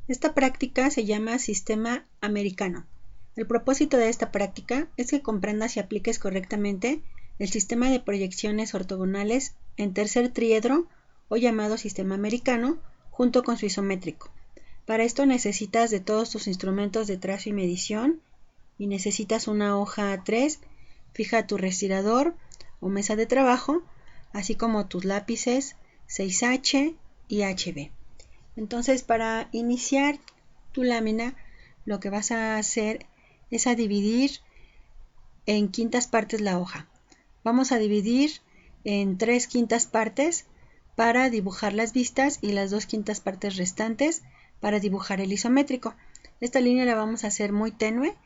Esta práctica se llama sistema americano. El propósito de esta práctica es que comprendas y apliques correctamente el sistema de proyecciones ortogonales en tercer triedro o llamado sistema americano junto con su isométrico. Para esto necesitas de todos tus instrumentos de trazo y medición y necesitas una hoja A3, fija tu respirador o mesa de trabajo, así como tus lápices 6H y HB. Entonces, para iniciar tu lámina, lo que vas a hacer es a dividir en quintas partes la hoja. Vamos a dividir en 3/5 partes para dibujar las vistas y las 2/5 partes restantes para dibujar el isométrico. Esta línea la vamos a hacer muy tenue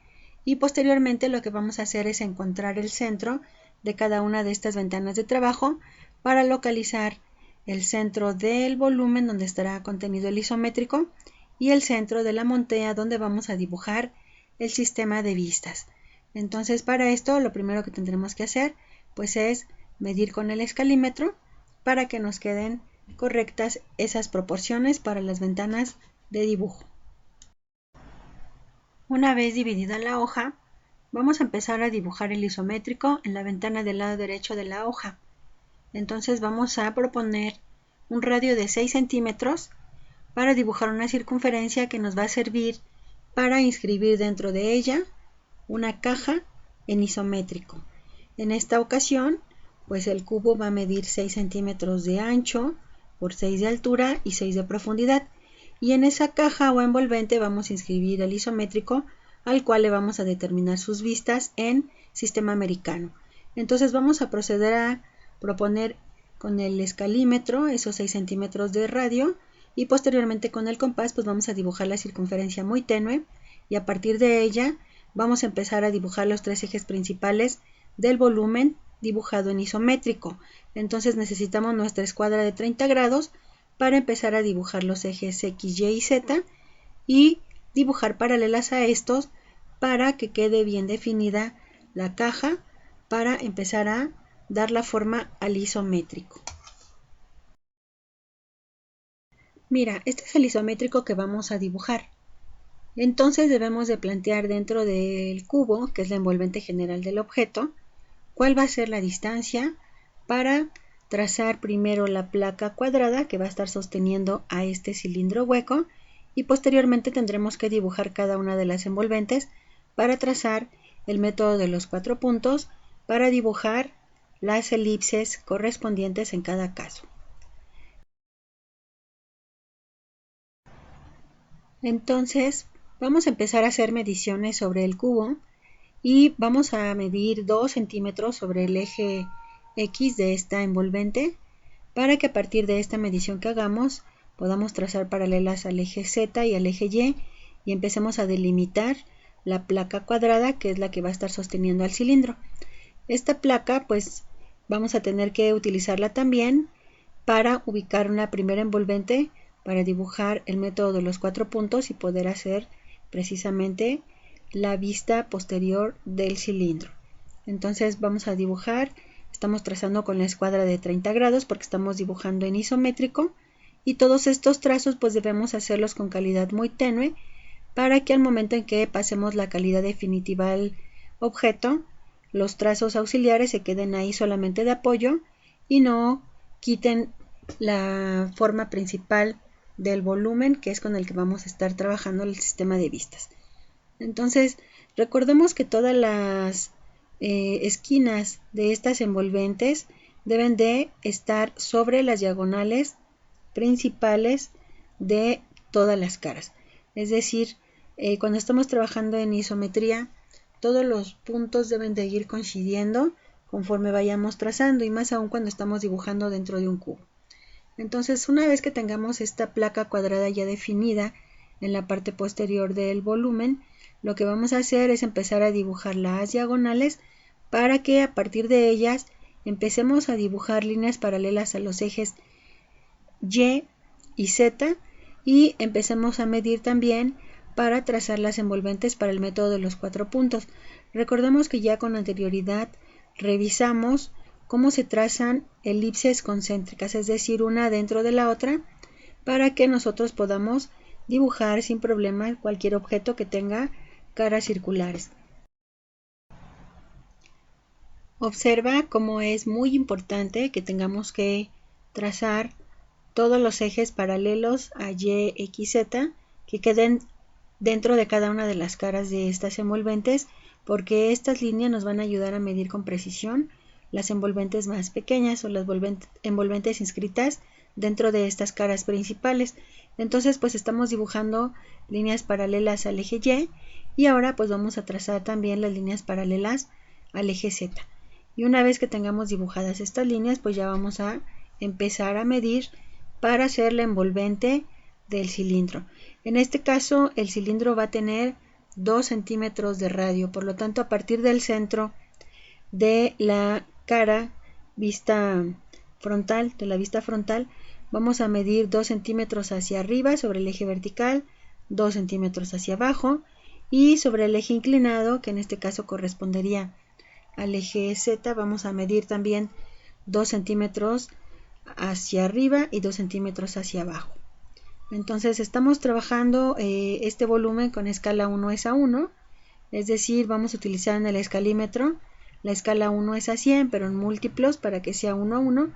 y posteriormente lo que vamos a hacer es encontrar el centro de cada una de estas ventanas de trabajo para localizar el centro del volumen donde estará contenido el isométrico y el centro de la montea donde vamos a dibujar el sistema de vistas. Entonces, para esto lo primero que tendremos que hacer pues es medir con el escalímetro para que nos queden correctas esas proporciones para las ventanas de dibujo. Una vez dividida la hoja, vamos a empezar a dibujar el isométrico en la ventana del lado derecho de la hoja. Entonces vamos a proponer un radio de 6 centímetros para dibujar una circunferencia que nos va a servir para inscribir dentro de ella una caja en isométrico. En esta ocasión, pues el cubo va a medir 6 centímetros de ancho por 6 de altura y 6 de profundidad. Y en esa caja o envolvente vamos a inscribir el isométrico al cual le vamos a determinar sus vistas en sistema americano. Entonces vamos a proceder a proponer con el escalímetro esos 6 centímetros de radio y posteriormente con el compás pues vamos a dibujar la circunferencia muy tenue y a partir de ella vamos a empezar a dibujar los 3 ejes principales del volumen dibujado en isométrico. Entonces necesitamos nuestra escuadra de 30 grados para empezar a dibujar los ejes X, Y y Z y dibujar paralelas a estos para que quede bien definida la caja para empezar a dar la forma al isométrico. Mira, este es el isométrico que vamos a dibujar. Entonces debemos de plantear dentro del cubo, que es la envolvente general del objeto, cuál va a ser la distancia para trazar primero la placa cuadrada que va a estar sosteniendo a este cilindro hueco y posteriormente tendremos que dibujar cada una de las envolventes para trazar el método de los 4 puntos para dibujar las elipses correspondientes en cada caso. Entonces vamos a empezar a hacer mediciones sobre el cubo y vamos a medir 2 centímetros sobre el eje X de esta envolvente para que a partir de esta medición que hagamos podamos trazar paralelas al eje Z y al eje Y y empecemos a delimitar la placa cuadrada que es la que va a estar sosteniendo al cilindro. Esta placa pues vamos a tener que utilizarla también para ubicar una primera envolvente para dibujar el método de los 4 puntos y poder hacer precisamente la vista posterior del cilindro. Entonces vamos a dibujar, estamos trazando con la escuadra de 30 grados porque estamos dibujando en isométrico y todos estos trazos pues debemos hacerlos con calidad muy tenue para que al momento en que pasemos la calidad definitiva al objeto, los trazos auxiliares se queden ahí solamente de apoyo y no quiten la forma principal del volumen que es con el que vamos a estar trabajando el sistema de vistas. Entonces recordemos que todas las esquinas de estas envolventes deben de estar sobre las diagonales principales de todas las caras. Es decir, cuando estamos trabajando en isometría, todos los puntos deben de ir coincidiendo conforme vayamos trazando y más aún cuando estamos dibujando dentro de un cubo. Entonces, una vez que tengamos esta placa cuadrada ya definida en la parte posterior del volumen, lo que vamos a hacer es empezar a dibujar las diagonales para que a partir de ellas empecemos a dibujar líneas paralelas a los ejes Y y Z y empecemos a medir también para trazar las envolventes para el método de los 4 puntos. Recordemos que ya con anterioridad revisamos cómo se trazan elipses concéntricas, es decir, una dentro de la otra, para que nosotros podamos dibujar sin problema cualquier objeto que tenga caras circulares. Observa cómo es muy importante que tengamos que trazar todos los ejes paralelos a Y, X, Z que queden dentro de cada una de las caras de estas envolventes, porque estas líneas nos van a ayudar a medir con precisión las envolventes más pequeñas o las envolventes inscritas dentro de estas caras principales. Entonces pues estamos dibujando líneas paralelas al eje Y y ahora pues vamos a trazar también las líneas paralelas al eje Z. Y una vez que tengamos dibujadas estas líneas, pues ya vamos a empezar a medir para hacer la envolvente del cilindro. En este caso el cilindro va a tener 2 centímetros de radio, por lo tanto a partir del centro de la cara vista frontal, vamos a medir 2 centímetros hacia arriba sobre el eje vertical, 2 centímetros hacia abajo y sobre el eje inclinado, que en este caso correspondería al eje Z, vamos a medir también 2 centímetros hacia arriba y 2 centímetros hacia abajo. Entonces estamos trabajando este volumen con escala 1:1, es decir, vamos a utilizar en el escalímetro la escala 1:100, pero en múltiplos para que sea 1:1.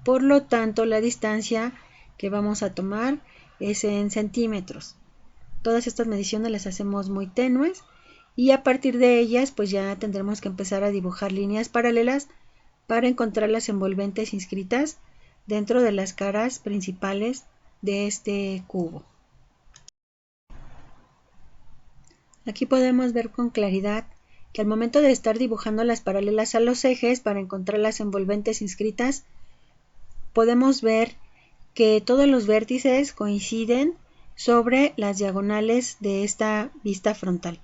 Por lo tanto, la distancia que vamos a tomar es en centímetros. Todas estas mediciones las hacemos muy tenues y a partir de ellas pues ya tendremos que empezar a dibujar líneas paralelas para encontrar las envolventes inscritas dentro de las caras principales de este cubo. Aquí podemos ver con claridad que al momento de estar dibujando las paralelas a los ejes para encontrar las envolventes inscritas, podemos ver que todos los vértices coinciden sobre las diagonales de esta vista frontal.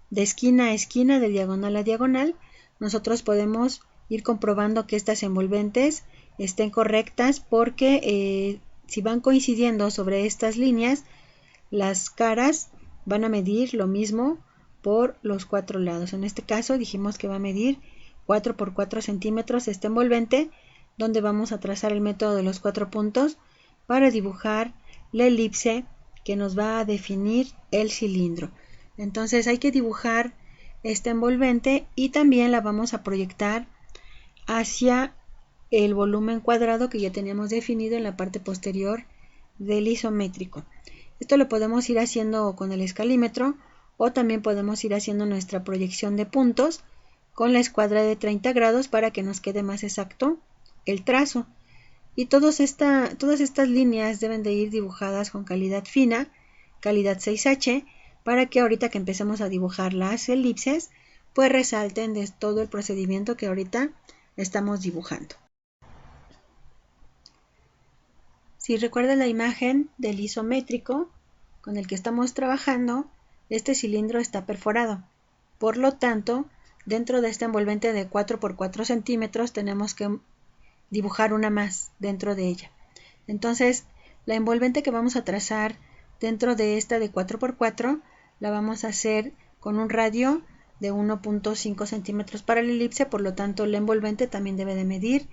De esquina a esquina, de diagonal a diagonal, nosotros podemos ir comprobando que estas envolventes estén correctas porque si van coincidiendo sobre estas líneas, las caras van a medir lo mismo por los 4 lados. En este caso dijimos que va a medir 4 por 4 centímetros este envolvente, donde vamos a trazar el método de los 4 puntos para dibujar la elipse que nos va a definir el cilindro. Entonces hay que dibujar esta envolvente y también la vamos a proyectar hacia el volumen cuadrado que ya teníamos definido en la parte posterior del isométrico. Esto lo podemos ir haciendo con el escalímetro o también podemos ir haciendo nuestra proyección de puntos con la escuadra de 30 grados para que nos quede más exacto el trazo. Y todas estas líneas deben de ir dibujadas con calidad fina, calidad 6H, para que ahorita que empecemos a dibujar las elipses, pues resalten de todo el procedimiento que ahorita estamos dibujando. Si recuerdan la imagen del isométrico con el que estamos trabajando, este cilindro está perforado. Por lo tanto, dentro de esta envolvente de 4 por 4 centímetros tenemos que dibujar una más dentro de ella. Entonces, la envolvente que vamos a trazar dentro de esta de 4 por 4 la vamos a hacer con un radio de 1.5 centímetros para la elipse, por lo tanto la envolvente también debe de medir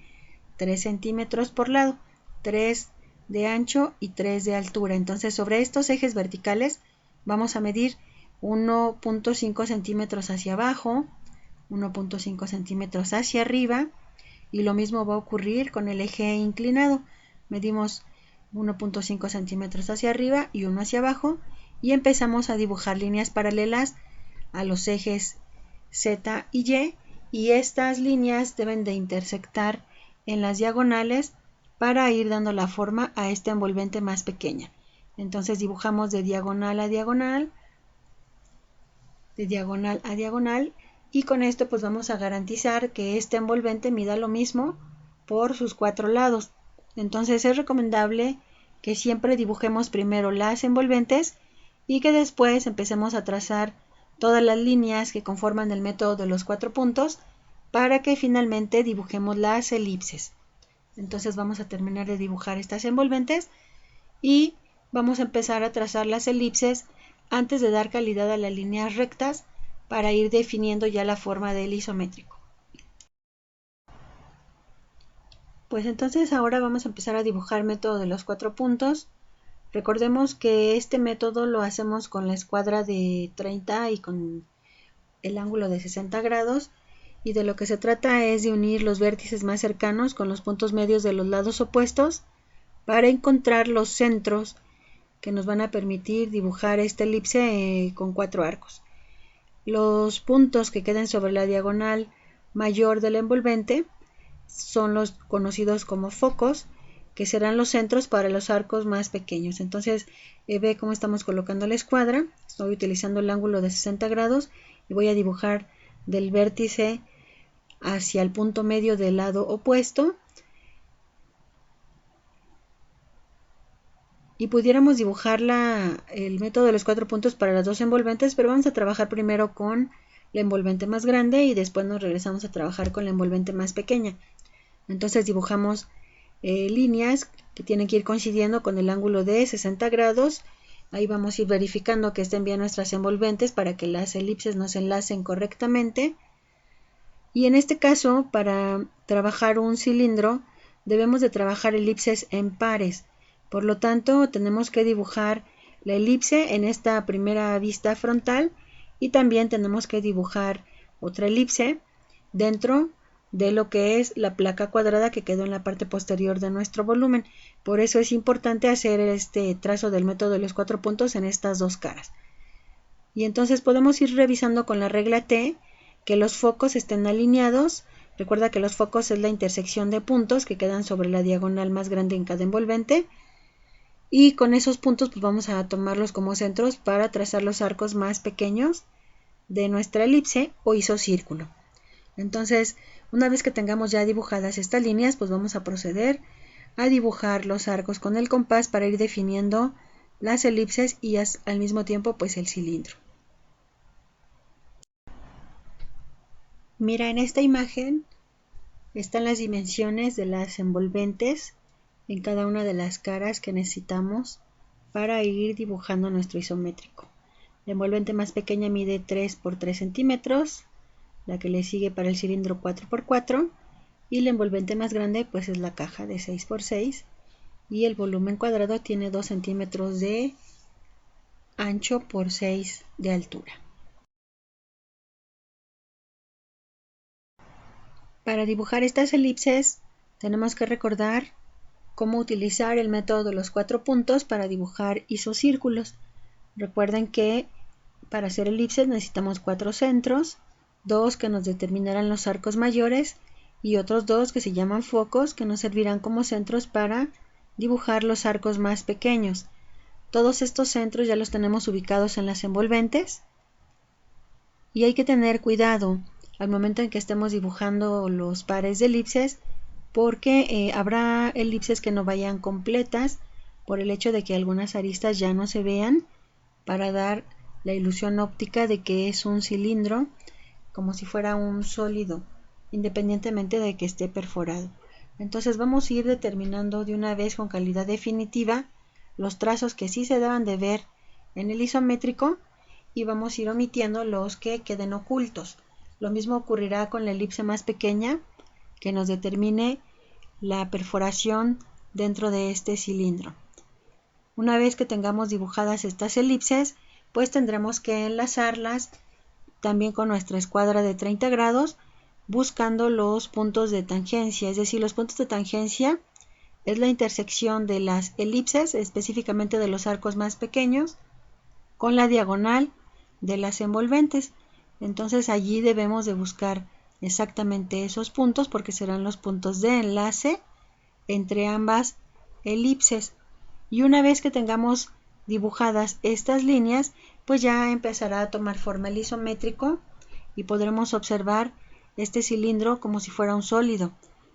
3 centímetros por lado, 3 de ancho y 3 de altura. Entonces sobre estos ejes verticales vamos a medir 1.5 centímetros hacia abajo, 1.5 centímetros hacia arriba, y lo mismo va a ocurrir con el eje inclinado. Medimos 1.5 centímetros hacia arriba y 1 hacia abajo y empezamos a dibujar líneas paralelas a los ejes Z y estas líneas deben de intersectar en las diagonales para ir dando la forma a esta envolvente más pequeña. Entonces dibujamos de diagonal a diagonal, y con esto pues vamos a garantizar que este envolvente mida lo mismo por sus 4 lados. Entonces es recomendable que siempre dibujemos primero las envolventes y que después empecemos a trazar todas las líneas que conforman el método de los 4 puntos para que finalmente dibujemos las elipses. Entonces vamos a terminar de dibujar estas envolventes y vamos a empezar a trazar las elipses antes de dar calidad a las líneas rectas para ir definiendo ya la forma del isométrico. Pues entonces ahora vamos a empezar a dibujar el método de los 4 puntos Recordemos que este método lo hacemos con la escuadra de 30 y con el ángulo de 60 grados, y de lo que se trata es de unir los vértices más cercanos con los puntos medios de los lados opuestos para encontrar los centros que nos van a permitir dibujar esta elipse con 4 arcos. Los puntos que queden sobre la diagonal mayor del envolvente son los conocidos como focos, que serán los centros para los arcos más pequeños. Entonces ve cómo estamos colocando la escuadra. Estoy utilizando el ángulo de 60 grados y voy a dibujar del vértice hacia el punto medio del lado opuesto, y pudiéramos dibujar el método de los 4 puntos para las dos envolventes, pero vamos a trabajar primero con la envolvente más grande y después nos regresamos a trabajar con la envolvente más pequeña. Entonces dibujamos líneas que tienen que ir coincidiendo con el ángulo de 60 grados. Ahí vamos a ir verificando que estén bien nuestras envolventes para que las elipses nos enlacen correctamente. Y en este caso, para trabajar un cilindro, debemos de trabajar elipses en pares. Por lo tanto, tenemos que dibujar la elipse en esta primera vista frontal y también tenemos que dibujar otra elipse dentro de lo que es la placa cuadrada que quedó en la parte posterior de nuestro volumen. Por eso es importante hacer este trazo del método de los 4 puntos en estas dos caras. Y entonces podemos ir revisando con la regla T que los focos estén alineados. Recuerda que los focos es la intersección de puntos que quedan sobre la diagonal más grande en cada envolvente. Y con esos puntos pues vamos a tomarlos como centros para trazar los arcos más pequeños de nuestra elipse o isocírculo. Entonces, una vez que tengamos ya dibujadas estas líneas, pues vamos a proceder a dibujar los arcos con el compás para ir definiendo las elipses y al mismo tiempo pues el cilindro. Mira, en esta imagen están las dimensiones de las envolventes en cada una de las caras que necesitamos para ir dibujando nuestro isométrico. La envolvente más pequeña mide 3 por 3 centímetros, la que le sigue para el cilindro 4 por 4, y la envolvente más grande pues es la caja de 6 por 6, y el volumen cuadrado tiene 2 centímetros de ancho por 6 de altura. Para dibujar estas elipses tenemos que recordar cómo utilizar el método de los 4 puntos para dibujar isocírculos. Recuerden que para hacer elipses necesitamos 4 centros, 2 que nos determinarán los arcos mayores y otros 2 que se llaman focos, que nos servirán como centros para dibujar los arcos más pequeños. Todos estos centros ya los tenemos ubicados en las envolventes y hay que tener cuidado al momento en que estemos dibujando los pares de elipses, porque habrá elipses que no vayan completas por el hecho de que algunas aristas ya no se vean, para dar la ilusión óptica de que es un cilindro, como si fuera un sólido, independientemente de que esté perforado. Entonces vamos a ir determinando de una vez con calidad definitiva los trazos que sí se deban de ver en el isométrico y vamos a ir omitiendo los que queden ocultos. Lo mismo ocurrirá con la elipse más pequeña, que nos determine la perforación dentro de este cilindro. Una vez que tengamos dibujadas estas elipses, pues tendremos que enlazarlas también con nuestra escuadra de 30 grados, buscando los puntos de tangencia. Es decir, los puntos de tangencia es la intersección de las elipses, específicamente de los arcos más pequeños, con la diagonal de las envolventes. Entonces allí debemos de buscar exactamente esos puntos, porque serán los puntos de enlace entre ambas elipses. Y una vez que tengamos dibujadas estas líneas, pues ya empezará a tomar forma el isométrico y podremos observar este cilindro como si fuera un sólido.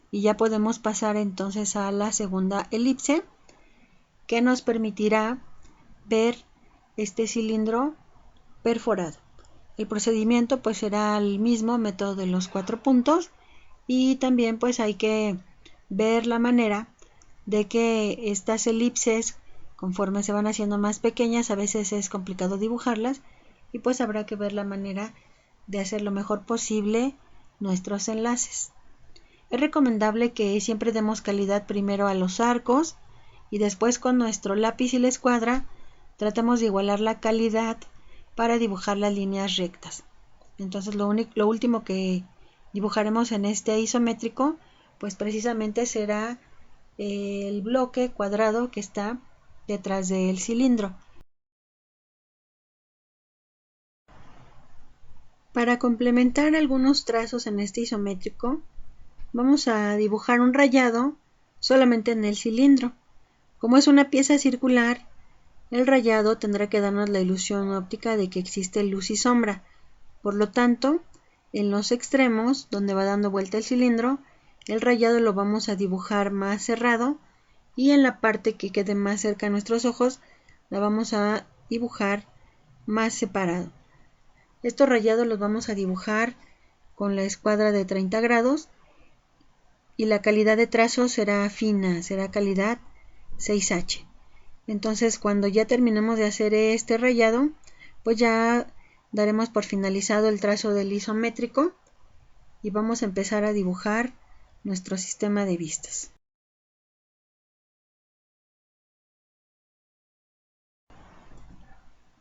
Y ya podemos pasar entonces a la segunda elipse, que nos permitirá ver este cilindro perforado. El procedimiento pues será el mismo método de los 4 puntos, y también pues hay que ver la manera de que estas elipses, conforme se van haciendo más pequeñas, a veces es complicado dibujarlas, y pues habrá que ver la manera de hacer lo mejor posible nuestros enlaces. Es recomendable que siempre demos calidad primero a los arcos y después con nuestro lápiz y la escuadra tratamos de igualar la calidad para dibujar las líneas rectas. Entonces lo último que dibujaremos en este isométrico pues precisamente será el bloque cuadrado que está detrás del cilindro. Para complementar algunos trazos en este isométrico, vamos a dibujar un rayado solamente en el cilindro. Como es una pieza circular, el rayado tendrá que darnos la ilusión óptica de que existe luz y sombra. Por lo tanto, en los extremos, donde va dando vuelta el cilindro, el rayado lo vamos a dibujar más cerrado y en la parte que quede más cerca a nuestros ojos, la vamos a dibujar más separado. Estos rayados los vamos a dibujar con la escuadra de 30 grados y la calidad de trazo será fina, será calidad 6H. Entonces cuando ya terminemos de hacer este rayado, pues ya daremos por finalizado el trazo del isométrico y vamos a empezar a dibujar nuestro sistema de vistas.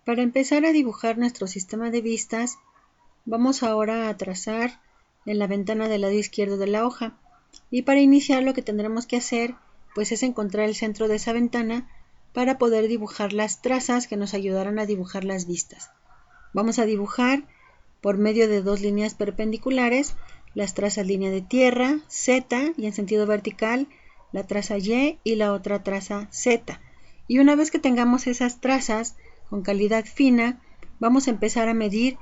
Para empezar a dibujar nuestro sistema de vistas, vamos ahora a trazar en la ventana del lado izquierdo de la hoja. Y para iniciar lo que tendremos que hacer pues es encontrar el centro de esa ventana para poder dibujar las trazas que nos ayudarán a dibujar las vistas. Vamos a dibujar por medio de dos líneas perpendiculares las trazas línea de tierra, Z, y en sentido vertical la traza Y y la otra traza Z. Y una vez que tengamos esas trazas con calidad fina, vamos a empezar a medir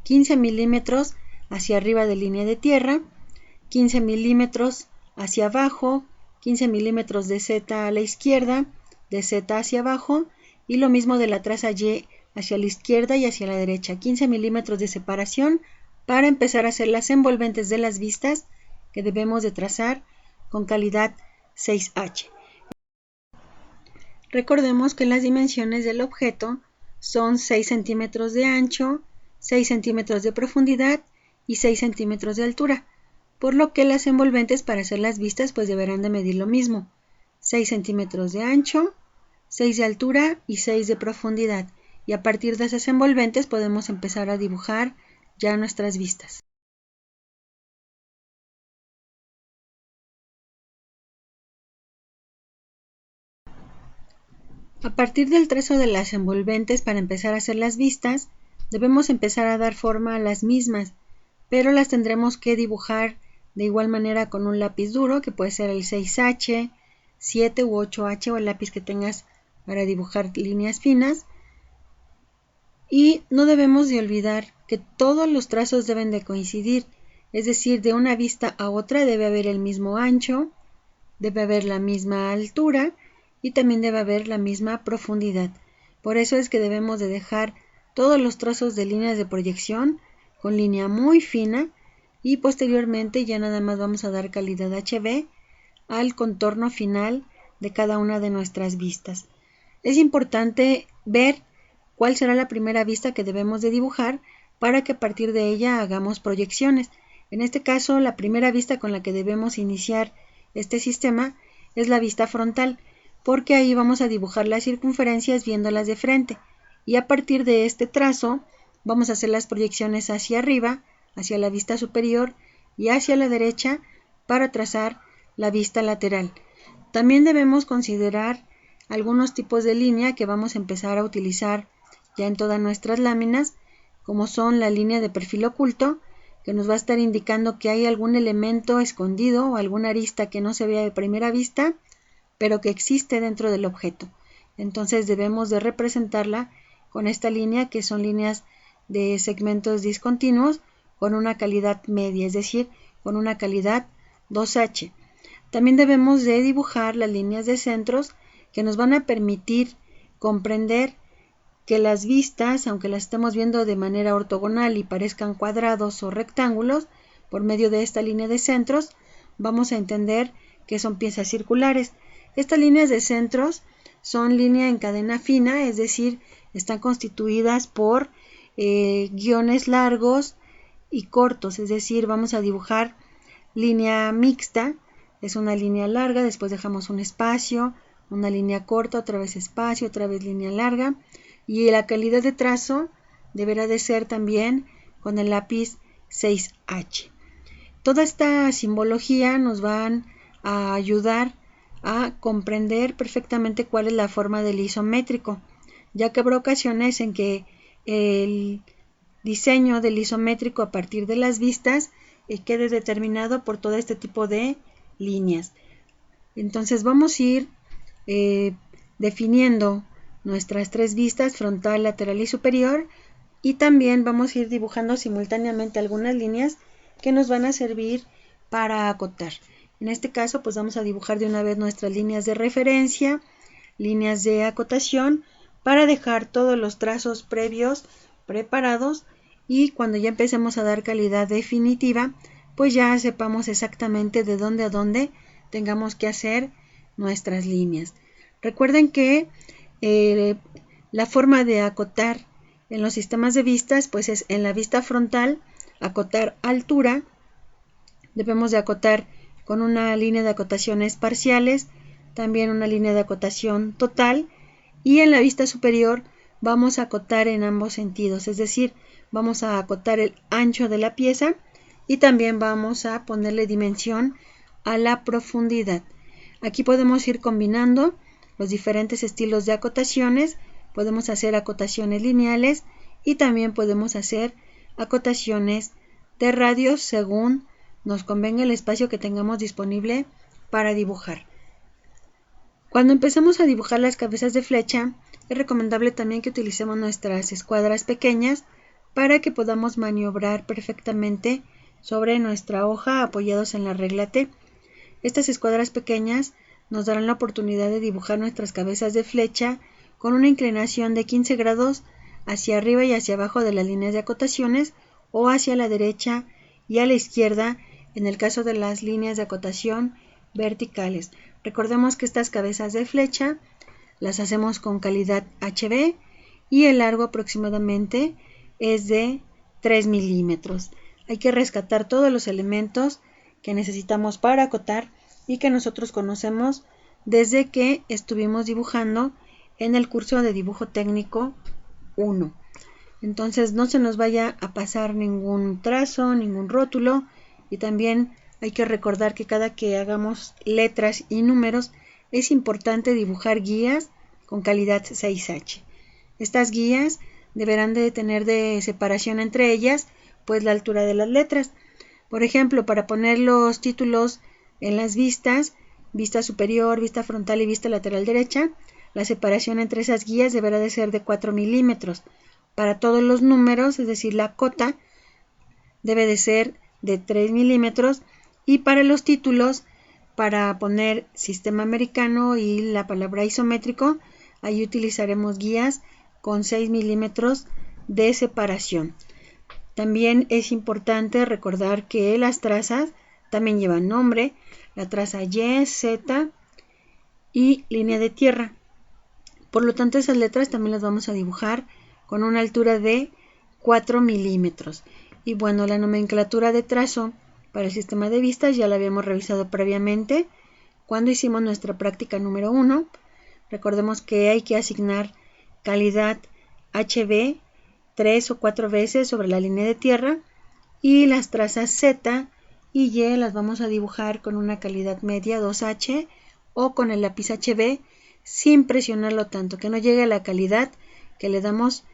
15 milímetros hacia arriba de línea de tierra, 15 milímetros hacia abajo, 15 milímetros de Z a la izquierda, de Z hacia abajo, y lo mismo de la traza Y hacia la izquierda y hacia la derecha, 15 milímetros de separación para empezar a hacer las envolventes de las vistas que debemos de trazar con calidad 6H. Recordemos que las dimensiones del objeto son 6 centímetros de ancho, 6 centímetros de profundidad y 6 centímetros de altura, por lo que las envolventes para hacer las vistas pues deberán de medir lo mismo, 6 centímetros de ancho, 6 de altura y 6 de profundidad, y a partir de esas envolventes podemos empezar a dibujar ya nuestras vistas. A partir del trazo de las envolventes para empezar a hacer las vistas, debemos empezar a dar forma a las mismas, pero las tendremos que dibujar de igual manera con un lápiz duro, que puede ser el 6H, 7 u 8H o el lápiz que tengas para dibujar líneas finas. Y no debemos de olvidar que todos los trazos deben de coincidir, es decir, de una vista a otra debe haber el mismo ancho, debe haber la misma altura y también debe haber la misma profundidad. Por eso es que debemos de dejar todos los trazos de líneas de proyección con línea muy fina y posteriormente ya nada más vamos a dar calidad HB al contorno final de cada una de nuestras vistas. Es importante ver cuál será la primera vista que debemos de dibujar para que a partir de ella hagamos proyecciones. En este caso, la primera vista con la que debemos iniciar este sistema es la vista frontal, porque ahí vamos a dibujar las circunferencias viéndolas de frente, y a partir de este trazo vamos a hacer las proyecciones hacia arriba, hacia la vista superior y hacia la derecha para trazar la vista lateral. También debemos considerar algunos tipos de línea que vamos a empezar a utilizar ya en todas nuestras láminas, como son la línea de perfil oculto, que nos va a estar indicando que hay algún elemento escondido o alguna arista que no se vea de primera vista, pero que existe dentro del objeto. Entonces debemos de representarla con esta línea, que son líneas de segmentos discontinuos con una calidad media, es decir, con una calidad 2H. También debemos de dibujar las líneas de centros que nos van a permitir comprender que las vistas, aunque las estemos viendo de manera ortogonal y parezcan cuadrados o rectángulos, por medio de esta línea de centros vamos a entender que son piezas circulares. Estas líneas de centros son línea en cadena fina, es decir, están constituidas por guiones largos y cortos, es decir, vamos a dibujar línea mixta, es una línea larga, después dejamos un espacio, una línea corta, otra vez espacio, otra vez línea larga, y la calidad de trazo deberá de ser también con el lápiz 6H. Toda esta simbología nos van a ayudar a comprender perfectamente cuál es la forma del isométrico, ya que habrá ocasiones en que el diseño del isométrico a partir de las vistas quede determinado por todo este tipo de líneas. Entonces vamos a ir definiendo nuestras tres vistas, frontal, lateral y superior, y también vamos a ir dibujando simultáneamente algunas líneas que nos van a servir para acotar. En este caso, pues vamos a dibujar de una vez nuestras líneas de referencia, líneas de acotación, para dejar todos los trazos previos preparados, y cuando ya empecemos a dar calidad definitiva, pues ya sepamos exactamente de dónde a dónde tengamos que hacer nuestras líneas. Recuerden que la forma de acotar en los sistemas de vistas, pues es en la vista frontal, acotar altura. Debemos de acotar con una línea de acotaciones parciales, también una línea de acotación total, y en la vista superior vamos a acotar en ambos sentidos, es decir, vamos a acotar el ancho de la pieza y también vamos a ponerle dimensión a la profundidad. Aquí podemos ir combinando los diferentes estilos de acotaciones, podemos hacer acotaciones lineales y también podemos hacer acotaciones de radios según nos convenga el espacio que tengamos disponible para dibujar. Cuando empecemos a dibujar las cabezas de flecha, es recomendable también que utilicemos nuestras escuadras pequeñas para que podamos maniobrar perfectamente sobre nuestra hoja apoyados en la regla T. Estas escuadras pequeñas nos darán la oportunidad de dibujar nuestras cabezas de flecha con una inclinación de 15 grados hacia arriba y hacia abajo de las líneas de acotaciones, o hacia la derecha y a la izquierda en el caso de las líneas de acotación verticales. Recordemos que estas cabezas de flecha las hacemos con calidad HB y el largo aproximadamente es de 3 milímetros. Hay que rescatar todos los elementos que necesitamos para acotar y que nosotros conocemos desde que estuvimos dibujando en el curso de dibujo técnico 1. Entonces no se nos vaya a pasar ningún trazo, ningún rótulo, y también hay que recordar que cada que hagamos letras y números es importante dibujar guías con calidad 6H. Estas guías deberán de tener de separación entre ellas pues la altura de las letras. Por ejemplo, para poner los títulos en las vistas, vista superior, vista frontal y vista lateral derecha, la separación entre esas guías deberá de ser de 4 milímetros. Para todos los números, es decir, la cota, debe de ser de 3 milímetros. Y para los títulos, para poner sistema americano y la palabra isométrico, ahí utilizaremos guías con 6 milímetros de separación. También es importante recordar que las trazas también llevan nombre, la traza Y, Z y línea de tierra. Por lo tanto, esas letras también las vamos a dibujar con una altura de 4 milímetros. Y bueno, la nomenclatura de trazo para el sistema de vistas ya la habíamos revisado previamente cuando hicimos nuestra práctica número 1. Recordemos que hay que asignar calidad HB 3 o 4 veces sobre la línea de tierra, y las trazas Z y Y las vamos a dibujar con una calidad media 2H o con el lápiz HB sin presionarlo tanto, que no llegue a la calidad que le damos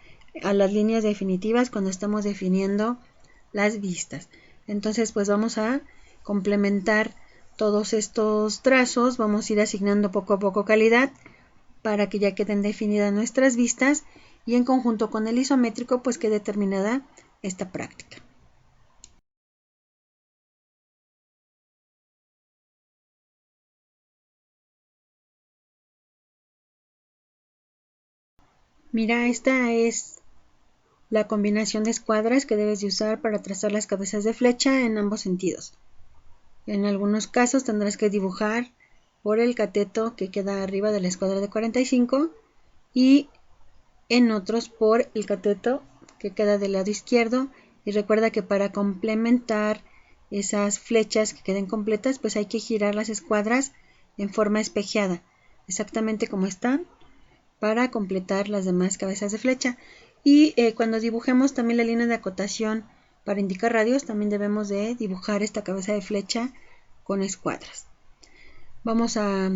a las líneas definitivas cuando estamos definiendo las vistas. Entonces pues vamos a complementar todos estos trazos, vamos a ir asignando poco a poco calidad para que ya queden definidas nuestras vistas y en conjunto con el isométrico pues quede terminada esta práctica. Mira, esta es la combinación de escuadras que debes de usar para trazar las cabezas de flecha en ambos sentidos. En algunos casos tendrás que dibujar por el cateto que queda arriba de la escuadra de 45 y en otros por el cateto que queda del lado izquierdo. Y recuerda que para complementar esas flechas que queden completas pues hay que girar las escuadras en forma espejeada exactamente como están para completar las demás cabezas de flecha. Y cuando dibujemos también la línea de acotación para indicar radios, también debemos de dibujar esta cabeza de flecha con escuadras. Vamos a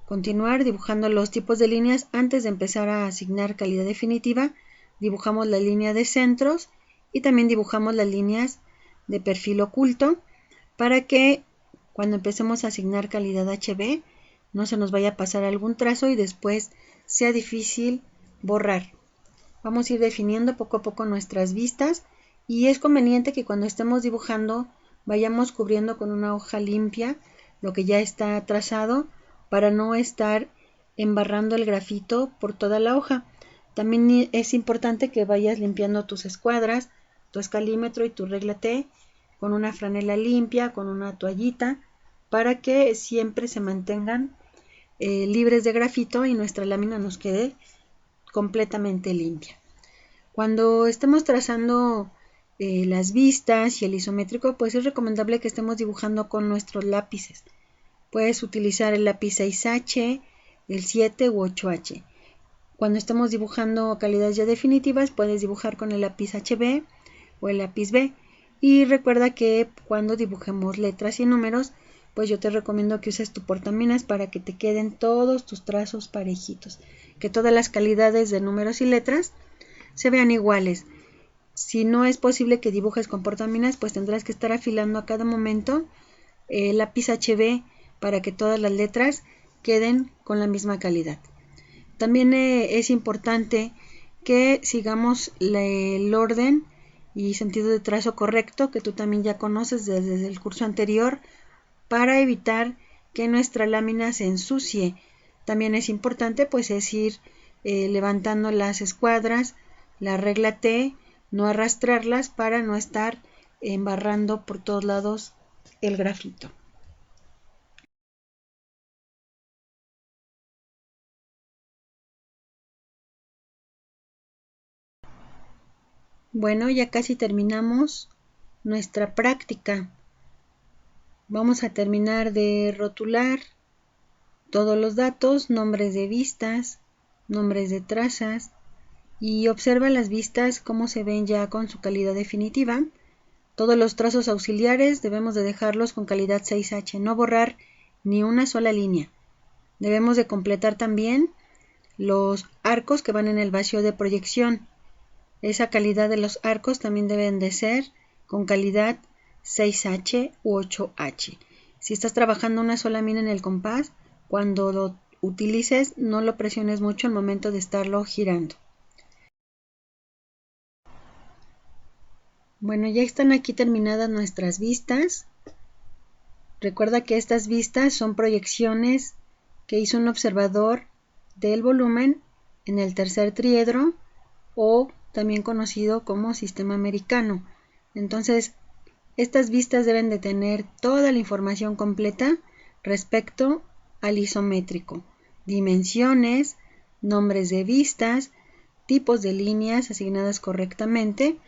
continuar dibujando los tipos de líneas. Antes de empezar a asignar calidad definitiva, dibujamos la línea de centros y también dibujamos las líneas de perfil oculto para que cuando empecemos a asignar calidad HB no se nos vaya a pasar algún trazo y después sea difícil borrar. Vamos a ir definiendo poco a poco nuestras vistas y es conveniente que cuando estemos dibujando vayamos cubriendo con una hoja limpia lo que ya está trazado para no estar embarrando el grafito por toda la hoja. También es importante que vayas limpiando tus escuadras, tu escalímetro y tu regla T con una franela limpia, con una toallita, para que siempre se mantengan libres de grafito y nuestra lámina nos quede completamente limpia. Cuando estemos trazando las vistas y el isométrico, pues es recomendable que estemos dibujando con nuestros lápices. Puedes utilizar el lápiz 6H, el 7 u 8H. Cuando estemos dibujando calidades ya definitivas, puedes dibujar con el lápiz HB o el lápiz B. Y recuerda que cuando dibujemos letras y números, pues yo te recomiendo que uses tu portaminas para que te queden todos tus trazos parejitos, que todas las calidades de números y letras se vean iguales. Si no es posible que dibujes con portaminas, pues tendrás que estar afilando a cada momento el lápiz HB para que todas las letras queden con la misma calidad. También es importante que sigamos el orden y sentido de trazo correcto que tú también ya conoces desde el curso anterior para evitar que nuestra lámina se ensucie. También es importante pues es ir levantando las escuadras, la regla T, no arrastrarlas para no estar embarrando por todos lados el grafito. Bueno, ya casi terminamos nuestra práctica. Vamos a terminar de rotular todos los datos, nombres de vistas, nombres de trazas y observa las vistas cómo se ven ya con su calidad definitiva. Todos los trazos auxiliares debemos de dejarlos con calidad 6H, no borrar ni una sola línea. Debemos de completar también los arcos que van en el vacío de proyección. Esa calidad de los arcos también deben de ser con calidad 6H u 8H. Si estás trabajando una sola mina en el compás, cuando lo utilices no lo presiones mucho al momento de estarlo girando. Bueno, ya están aquí terminadas nuestras vistas. Recuerda que estas vistas son proyecciones que hizo un observador del volumen en el tercer triedro o también conocido como sistema americano. Entonces, estas vistas deben de tener toda la información completa respecto al isométrico, dimensiones, nombres de vistas, tipos de líneas asignadas correctamente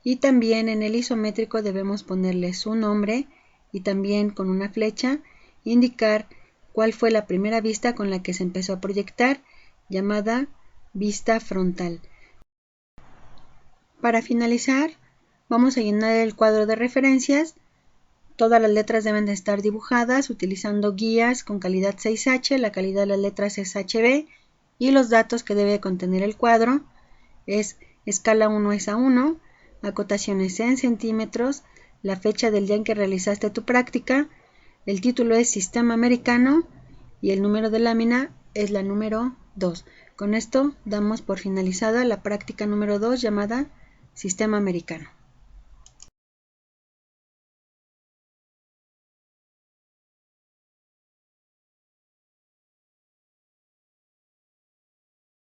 y también en el isométrico debemos ponerle su nombre y también con una flecha indicar cuál fue la primera vista con la que se empezó a proyectar, llamada vista frontal. Para finalizar, vamos a llenar el cuadro de referencias. Todas las letras deben de estar dibujadas utilizando guías con calidad 6H, la calidad de las letras es HB y los datos que debe contener el cuadro es escala 1 es a 1, acotaciones en centímetros, la fecha del día en que realizaste tu práctica, el título es Sistema Americano y el número de lámina es la número 2. Con esto damos por finalizada la práctica número 2 llamada Sistema Americano.